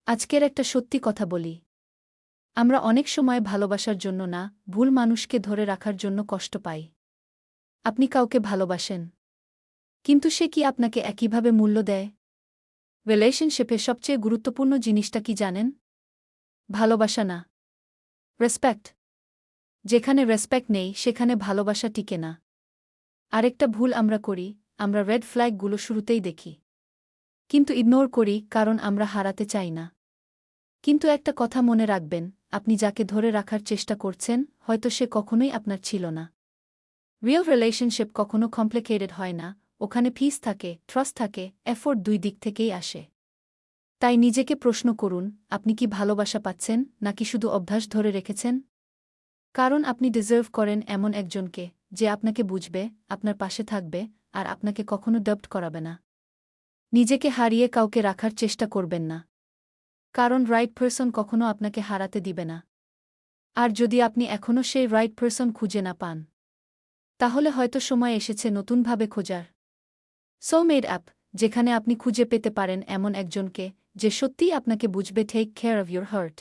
আজকের একটা সত্যি কথা বলি। আমরা অনেক সময় ভালোবাসার জন্য না, ভুল মানুষকে ধরে রাখার জন্য কষ্ট পাই। আপনি কাউকে ভালোবাসেন, কিন্তু সে কি আপনাকে একইভাবে মূল্য দেয়? রিলেশনশিপে সবচেয়ে গুরুত্বপূর্ণ জিনিসটা কি জানেন? ভালোবাসা না, রেসপেক্ট। যেখানে রেসপেক্ট নেই সেখানে ভালোবাসা টিকে না। আরেকটা ভুল আমরা করি, আমরা রেড ফ্ল্যাগগুলো শুরুতেই দেখি, কিন্তু ইগনোর করি কারণ আমরা হারাতে চাই না। কিন্তু একটা কথা মনে রাখবেন, আপনি যাকে ধরে রাখার চেষ্টা করছেন, হয়তো সে কখনোই আপনার ছিল না। রিয়েল রিলেশনশিপ কখনো কমপ্লিকেটেড হয় না, ওখানে পিস থাকে, ট্রাস্ট থাকে, এফোর্ট দুই দিক থেকেই আসে। তাই নিজেকে প্রশ্ন করুন, আপনি কি ভালোবাসা পাচ্ছেন, নাকি শুধু অভ্যাস ধরে রেখেছেন? কারণ আপনি ডিজার্ভ করেন এমন একজনকে, যে আপনাকে বুঝবে, আপনার পাশে থাকবে, আর আপনাকে কখনো ডাম্প করাবে না। নিজেকে হারিয়ে কাউকে রাখার চেষ্টা করবেন না। কারণ রাইট পারসন কখনো আপনাকে হারাতে দিবে না। আর যদি আপনি এখনও সেই রাইট পারসন খুঁজে না পান, তাহলে হয়তো সময় এসেছে নতুনভাবে খোঁজার। সোলমেট অ্যাপ, যেখানে আপনি খুঁজে পেতে পারেন এমন একজনকে, যে সত্যিই আপনাকে বুঝবে। Take care of your heart.